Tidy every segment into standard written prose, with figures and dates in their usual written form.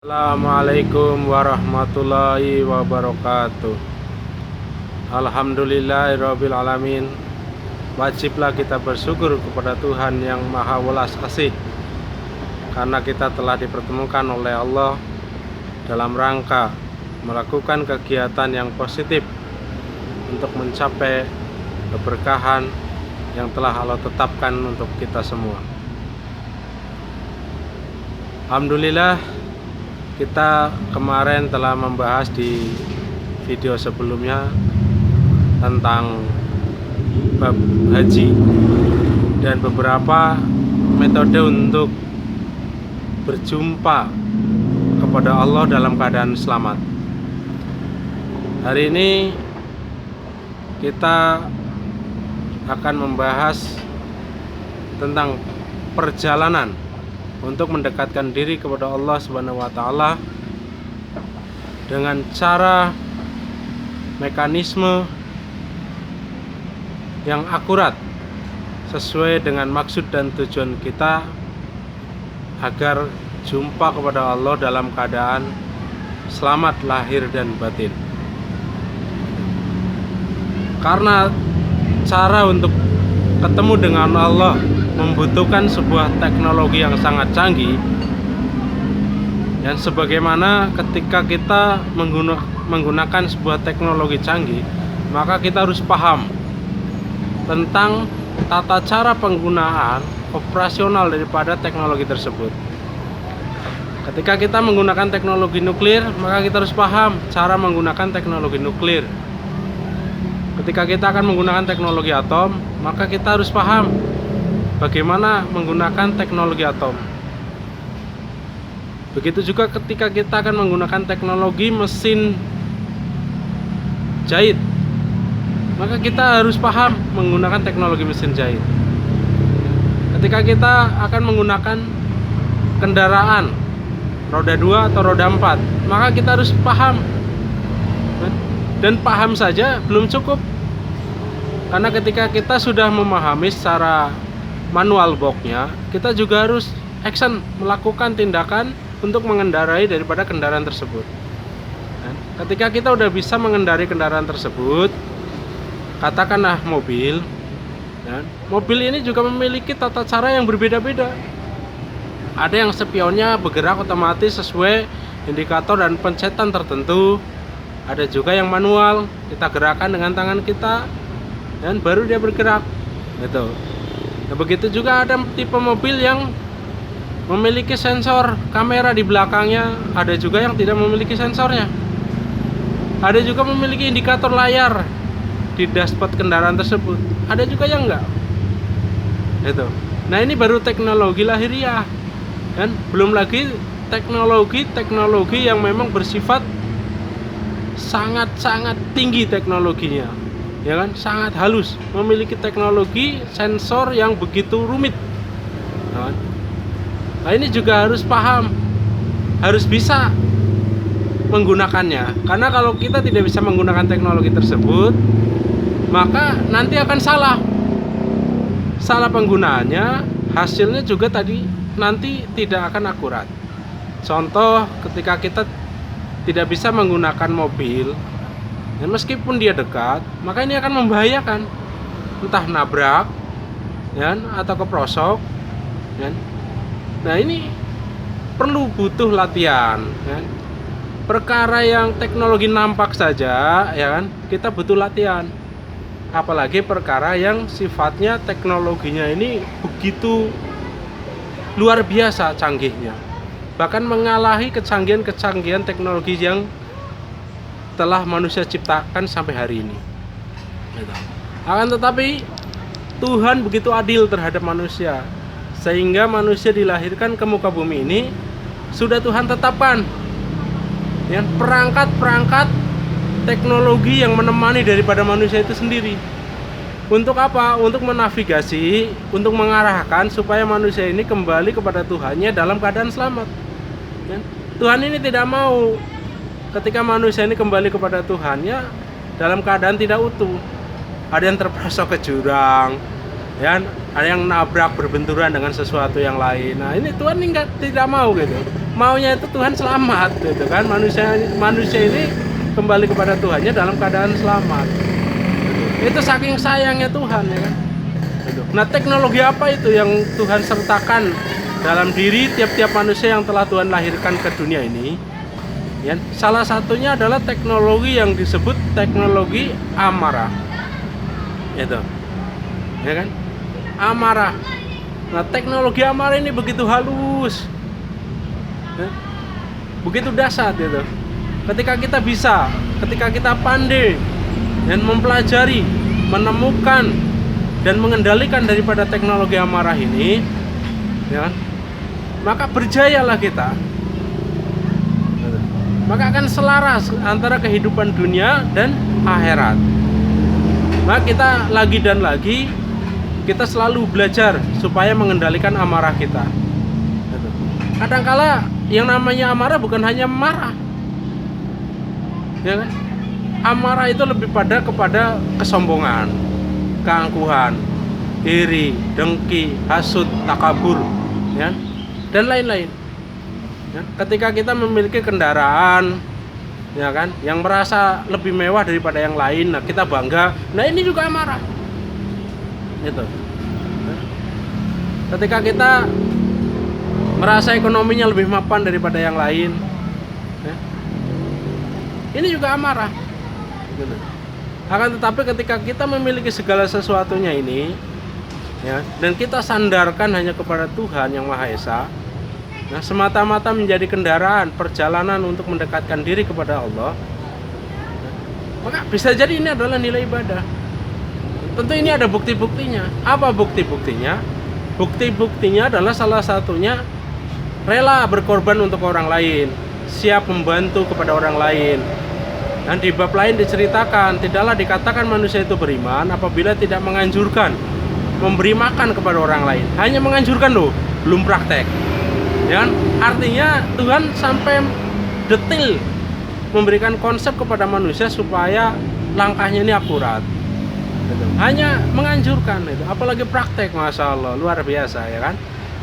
Assalamualaikum warahmatullahi wabarakatuh. Alhamdulillahirabbil alamin. Wajiblah kita bersyukur kepada Tuhan yang Maha Welas Asih, karena kita telah dipertemukan oleh Allah dalam rangka melakukan kegiatan yang positif untuk mencapai keberkahan yang telah Allah tetapkan untuk kita semua. Alhamdulillah, kita kemarin telah membahas di video sebelumnya tentang bab haji dan beberapa metode untuk berjumpa kepada Allah dalam keadaan selamat. Hari ini kita akan membahas tentang perjalanan untuk mendekatkan diri kepada Allah Subhanahu wa taala dengan cara mekanisme yang akurat sesuai dengan maksud dan tujuan kita agar jumpa kepada Allah dalam keadaan selamat lahir dan batin. Karena cara untuk ketemu dengan Allah membutuhkan sebuah teknologi yang sangat canggih, dan sebagaimana ketika kita menggunakan sebuah teknologi canggih, maka kita harus paham tentang tata cara penggunaan operasional daripada teknologi tersebut. Ketika kita menggunakan teknologi nuklir, maka kita harus paham cara menggunakan teknologi nuklir. Ketika kita akan menggunakan teknologi atom, maka kita harus paham bagaimana menggunakan teknologi atom. Begitu juga ketika kita akan menggunakan teknologi mesin jahit, maka kita harus paham menggunakan teknologi mesin jahit. Ketika kita akan menggunakan kendaraan roda 2 atau roda 4, maka kita harus paham. Dan paham saja belum cukup, karena ketika kita sudah memahami secara manual box-nya, kita juga harus action, melakukan tindakan untuk mengendarai daripada kendaraan tersebut. Ketika kita udah bisa mengendarai kendaraan tersebut, katakanlah mobil, mobil ini juga memiliki tata cara yang berbeda-beda. Ada yang spionnya bergerak otomatis sesuai indikator dan pencetan tertentu. Ada juga yang manual, kita gerakkan dengan tangan kita dan baru dia bergerak, gitu. Nah, begitu juga ada tipe mobil yang memiliki sensor kamera di belakangnya, ada juga yang tidak memiliki sensornya. Ada juga memiliki indikator layar di dashboard kendaraan tersebut, ada juga yang enggak. Gitu. Nah, ini baru teknologi lahiriah, dan belum lagi teknologi yang memang bersifat sangat-sangat tinggi teknologinya, ya kan, sangat halus, memiliki teknologi sensor yang begitu rumit. Nah, ini juga harus paham, harus bisa menggunakannya, karena kalau kita tidak bisa menggunakan teknologi tersebut, maka nanti akan salah penggunaannya, hasilnya juga nanti tidak akan akurat. Contoh, ketika kita tidak bisa menggunakan mobil, dan meskipun dia dekat, maka ini akan membahayakan, entah nabrak, atau keprosok. Nah, ini butuh latihan. Perkara yang teknologi nampak saja, ya kan, kita butuh latihan. Apalagi perkara yang sifatnya teknologinya ini begitu luar biasa canggihnya, bahkan mengalahi kecanggihan teknologi yang telah manusia ciptakan sampai hari ini. Akan tetapi Tuhan begitu adil terhadap manusia, sehingga manusia dilahirkan ke muka bumi ini sudah Tuhan tetapkan perangkat-perangkat teknologi yang menemani daripada manusia itu sendiri. Untuk apa? Untuk menavigasi, untuk mengarahkan supaya manusia ini kembali kepada Tuhannya dalam keadaan selamat. Tuhan ini tidak mau ketika manusia ini kembali kepada Tuhannya dalam keadaan tidak utuh. Ada yang terperosok ke jurang, ada yang nabrak berbenturan dengan sesuatu yang lain. Nah, ini Tuhan tidak mau gitu. maunya itu Tuhan selamat gitu kan. Manusia ini kembali kepada Tuhannya dalam keadaan selamat. Itu saking sayangnya Tuhan ya kan. Nah, teknologi apa itu yang Tuhan sertakan dalam diri tiap-tiap manusia yang telah Tuhan lahirkan ke dunia ini? Ya, salah satunya adalah teknologi yang disebut teknologi amarah. Itu. Ya kan? Amarah. Nah, teknologi amarah ini begitu halus. Ya, begitu dahsyat gitu. Ketika kita pandai dan mempelajari, menemukan dan mengendalikan daripada teknologi amarah ini, ya, maka berjayalah kita. Maka akan selaras antara kehidupan dunia dan akhirat. Maka kita lagi dan lagi kita selalu belajar supaya mengendalikan amarah kita. Kadangkala yang namanya amarah bukan hanya marah, ya kan? Amarah itu lebih kepada kesombongan, keangkuhan, iri, dengki, hasud, takabur, ya, dan lain-lain. Ya, ketika kita memiliki kendaraan, ya kan, yang merasa lebih mewah daripada yang lain, nah kita bangga. Nah ini juga amarah. Itu. Ketika kita merasa ekonominya lebih mapan daripada yang lain, ya, ini juga amarah. Gitu. Akan tetapi ketika kita memiliki segala sesuatunya ini, ya, dan kita sandarkan hanya kepada Tuhan yang Maha Esa, nah semata-mata menjadi kendaraan perjalanan untuk mendekatkan diri kepada Allah, maka bisa jadi ini adalah nilai ibadah. Tentu ini ada bukti-buktinya. Apa bukti-buktinya? Bukti-buktinya adalah salah satunya rela berkorban untuk orang lain, siap membantu kepada orang lain. Dan di bab lain diceritakan, tidaklah dikatakan manusia itu beriman apabila tidak menganjurkan memberi makan kepada orang lain. Hanya menganjurkan loh, belum praktek. Ya, artinya Tuhan sampai detail memberikan konsep kepada manusia supaya langkahnya ini akurat. Hanya menganjurkan itu, apalagi praktek, masya Allah, luar biasa ya kan.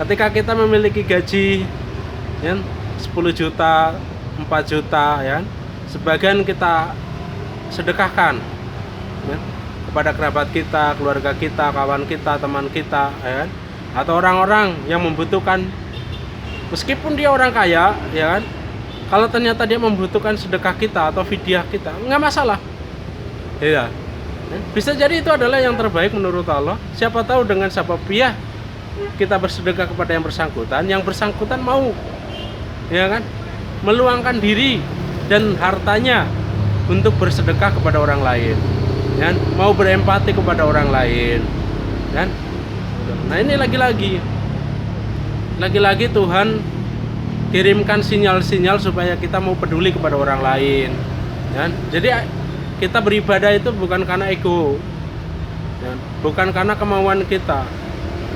Ketika kita memiliki gaji, ya, 10 juta, 4 juta, ya, sebagian kita sedekahkan, ya, kepada kerabat kita, keluarga kita, kawan kita, teman kita, ya, atau orang-orang yang membutuhkan. Meskipun dia orang kaya, ya kan, kalau ternyata dia membutuhkan sedekah kita atau fidyah kita, nggak masalah, ya. Bisa jadi itu adalah yang terbaik menurut Allah. Siapa tahu dengan sababiyah kita bersedekah kepada yang bersangkutan mau, ya kan, meluangkan diri dan hartanya untuk bersedekah kepada orang lain, ya, mau berempati kepada orang lain, kan? Nah ini lagi-lagi Tuhan kirimkan sinyal-sinyal supaya kita mau peduli kepada orang lain, kan? Jadi kita beribadah itu bukan karena ego, ya, bukan karena kemauan kita.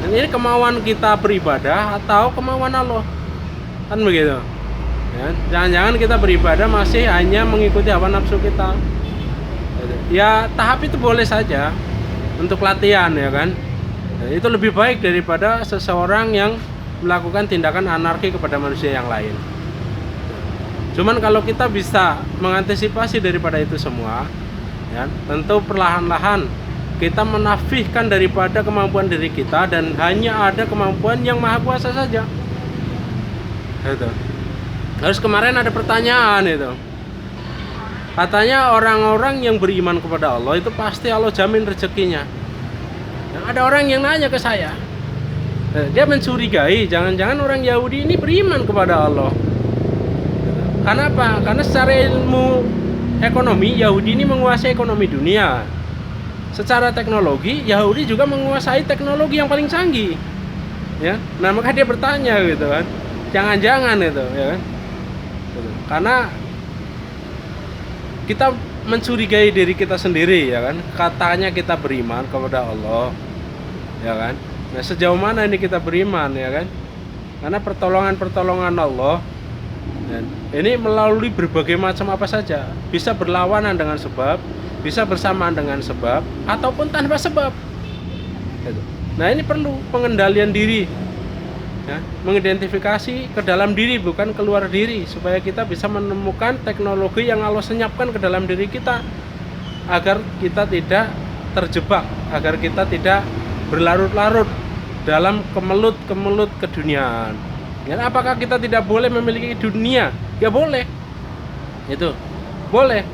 Dan ini kemauan kita beribadah atau kemauan Allah, kan begitu. Ya, jangan-jangan kita beribadah masih hanya mengikuti hawa nafsu kita. Ya tahap itu boleh saja untuk latihan, ya kan. Ya, itu lebih baik daripada seseorang yang melakukan tindakan anarki kepada manusia yang lain. Cuman kalau kita bisa mengantisipasi daripada itu semua, ya, tentu perlahan-lahan kita menafikan daripada kemampuan diri kita dan hanya ada kemampuan yang Maha Kuasa saja. Itu. Terus kemarin ada pertanyaan itu. Katanya orang-orang yang beriman kepada Allah itu pasti Allah jamin rezekinya. Nah, ada orang yang nanya ke saya, dia mencurigai jangan-jangan orang Yahudi ini beriman kepada Allah. Karena apa? Karena secara ilmu ekonomi Yahudi ini menguasai ekonomi dunia. Secara teknologi Yahudi juga menguasai teknologi yang paling canggih. Ya. Nah, maka dia bertanya gitu kan. Jangan-jangan itu, ya kan? Karena kita mencurigai diri kita sendiri, ya kan? Katanya kita beriman kepada Allah, ya kan? Nah, sejauh mana ini kita beriman, ya kan? Karena pertolongan Allah, dan ini melalui berbagai macam apa saja, bisa berlawanan dengan sebab, bisa bersamaan dengan sebab, ataupun tanpa sebab. Nah, ini perlu pengendalian diri, ya, mengidentifikasi ke dalam diri bukan keluar diri, supaya kita bisa menemukan teknologi yang Allah senyapkan ke dalam diri kita agar kita tidak terjebak, agar kita tidak berlarut-larut dalam kemelut-kemelut keduniaan. Ya, apakah kita tidak boleh memiliki dunia? Ya boleh. Itu boleh,